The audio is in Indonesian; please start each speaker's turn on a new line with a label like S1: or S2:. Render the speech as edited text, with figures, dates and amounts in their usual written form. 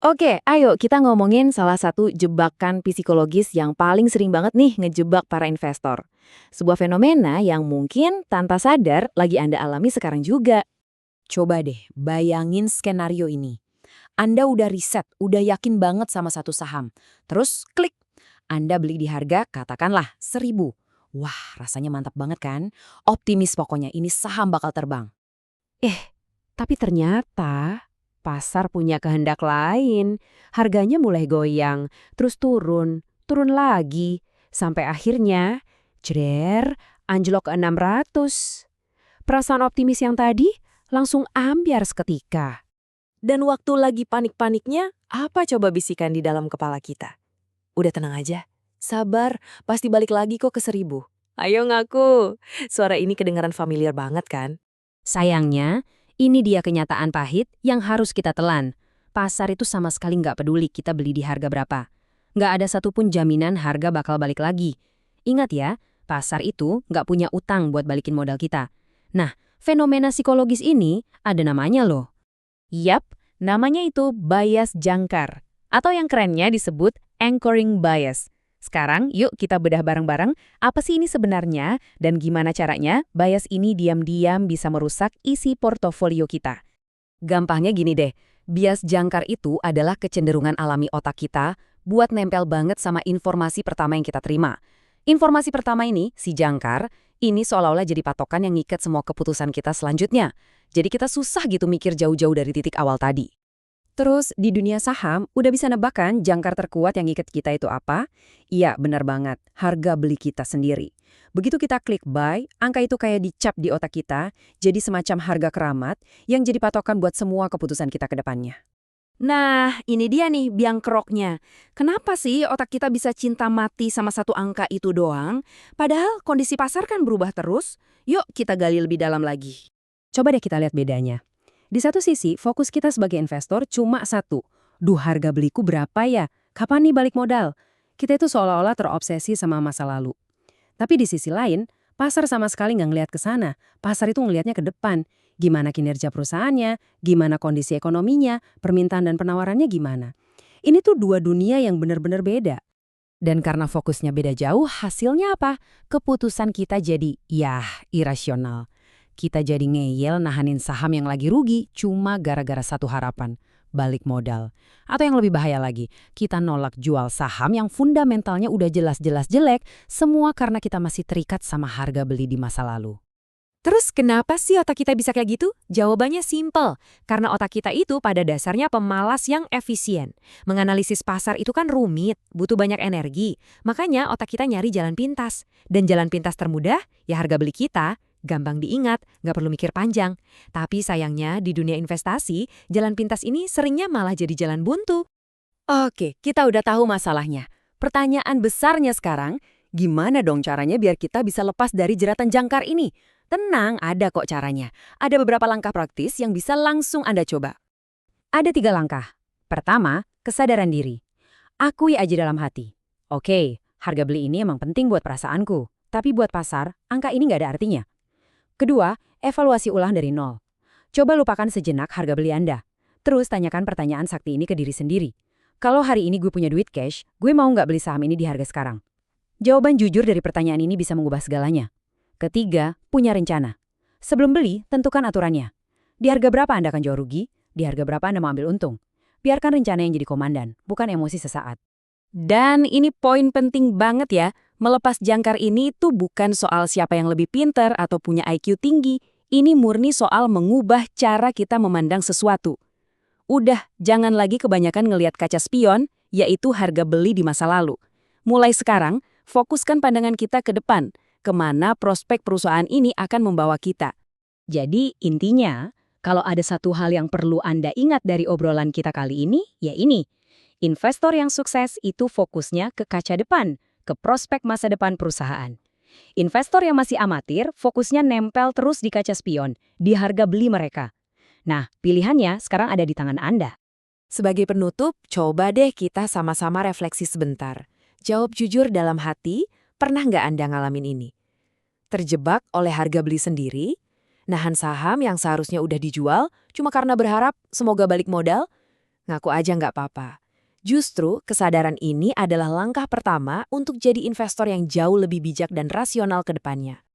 S1: Oke, ayo kita ngomongin salah satu jebakan psikologis yang paling sering banget nih ngejebak para investor. Sebuah fenomena yang mungkin tanpa sadar lagi Anda alami sekarang juga.
S2: Coba deh, bayangin skenario ini. Anda udah riset, udah yakin banget sama satu saham. Terus klik, Anda beli di harga katakanlah 1.000. Wah, rasanya mantap banget kan? Optimis pokoknya ini saham bakal terbang.
S3: Eh, tapi ternyata pasar punya kehendak lain. Harganya mulai goyang, terus turun, turun lagi. Sampai akhirnya, jeder, anjlok ke 600. Perasaan optimis yang tadi langsung ambiar seketika.
S2: Dan waktu lagi panik-paniknya, apa coba bisikan di dalam kepala kita? Udah tenang aja. Sabar, pasti balik lagi kok ke 1.000. Ayo ngaku. Suara ini kedengaran familiar banget kan?
S3: Sayangnya, ini dia kenyataan pahit yang harus kita telan. Pasar itu sama sekali nggak peduli kita beli di harga berapa. Nggak ada satupun jaminan harga bakal balik lagi. Ingat ya, pasar itu nggak punya utang buat balikin modal kita. Nah, fenomena psikologis ini ada namanya loh.
S1: Yap, namanya itu bias jangkar. Atau yang kerennya disebut anchoring bias. Sekarang yuk kita bedah bareng-bareng apa sih ini sebenarnya dan gimana caranya bias ini diam-diam bisa merusak isi portofolio kita.
S2: Gampangnya gini deh, bias jangkar itu adalah kecenderungan alami otak kita buat nempel banget sama informasi pertama yang kita terima. Informasi pertama ini, si jangkar, ini seolah-olah jadi patokan yang ngikat semua keputusan kita selanjutnya. Jadi kita susah gitu mikir jauh-jauh dari titik awal tadi. Terus di dunia saham, udah bisa nebak kan jangkar terkuat yang ngikat kita itu apa? Iya, benar banget. Harga beli kita sendiri. Begitu kita klik buy, angka itu kayak dicap di otak kita, jadi semacam harga keramat yang jadi patokan buat semua keputusan kita ke depannya.
S1: Nah, ini dia nih biang keroknya. Kenapa sih otak kita bisa cinta mati sama satu angka itu doang? Padahal kondisi pasar kan berubah terus. Yuk kita gali lebih dalam lagi.
S2: Coba deh kita lihat bedanya. Di satu sisi, fokus kita sebagai investor cuma satu. Duh, harga beliku berapa ya? Kapan nih balik modal? Kita itu seolah-olah terobsesi sama masa lalu. Tapi di sisi lain, pasar sama sekali nggak ngelihat ke sana. Pasar itu ngelihatnya ke depan. Gimana kinerja perusahaannya, gimana kondisi ekonominya, permintaan dan penawarannya gimana. Ini tuh dua dunia yang benar-benar beda. Dan karena fokusnya beda jauh, hasilnya apa? Keputusan kita jadi, irasional. Kita jadi ngeyel nahanin saham yang lagi rugi cuma gara-gara satu harapan, balik modal. Atau yang lebih bahaya lagi, kita nolak jual saham yang fundamentalnya udah jelas-jelas jelek, semua karena kita masih terikat sama harga beli di masa lalu.
S1: Terus kenapa sih otak kita bisa kayak gitu? Jawabannya simpel. Karena otak kita itu pada dasarnya pemalas yang efisien. Menganalisis pasar itu kan rumit, butuh banyak energi. Makanya otak kita nyari jalan pintas. Dan jalan pintas termudah, ya harga beli kita. Gampang diingat, nggak perlu mikir panjang. Tapi sayangnya di dunia investasi, jalan pintas ini seringnya malah jadi jalan buntu.
S2: Oke, kita udah tahu masalahnya. Pertanyaan besarnya sekarang, gimana dong caranya biar kita bisa lepas dari jeratan jangkar ini? Tenang, ada kok caranya. Ada beberapa langkah praktis yang bisa langsung Anda coba. Ada 3 langkah. Pertama, kesadaran diri. Akui aja dalam hati. Oke, harga beli ini emang penting buat perasaanku. Tapi buat pasar, angka ini nggak ada artinya. Kedua, evaluasi ulang dari nol. Coba lupakan sejenak harga beli Anda. Terus tanyakan pertanyaan sakti ini ke diri sendiri. Kalau hari ini gue punya duit cash, gue mau nggak beli saham ini di harga sekarang? Jawaban jujur dari pertanyaan ini bisa mengubah segalanya. Ketiga, punya rencana. Sebelum beli, tentukan aturannya. Di harga berapa Anda akan jual rugi? Di harga berapa Anda mau ambil untung? Biarkan rencana yang jadi komandan, bukan emosi sesaat.
S1: Dan ini poin penting banget ya. Melepas jangkar ini tuh bukan soal siapa yang lebih pinter atau punya IQ tinggi. Ini murni soal mengubah cara kita memandang sesuatu. Udah, jangan lagi kebanyakan ngelihat kaca spion, yaitu harga beli di masa lalu. Mulai sekarang, fokuskan pandangan kita ke depan, kemana prospek perusahaan ini akan membawa kita.
S2: Jadi intinya, kalau ada satu hal yang perlu Anda ingat dari obrolan kita kali ini, ya ini. Investor yang sukses itu fokusnya ke kaca depan, ke prospek masa depan perusahaan. Investor yang masih amatir fokusnya nempel terus di kaca spion, di harga beli mereka. Nah, pilihannya sekarang ada di tangan Anda.
S1: Sebagai penutup, coba deh kita sama-sama refleksi sebentar. Jawab jujur dalam hati, pernah nggak Anda ngalamin ini? Terjebak oleh harga beli sendiri? Nahan saham yang seharusnya udah dijual, cuma karena berharap semoga balik modal? ngaku aja nggak apa-apa. Justru kesadaran ini adalah langkah pertama untuk jadi investor yang jauh lebih bijak dan rasional ke depannya.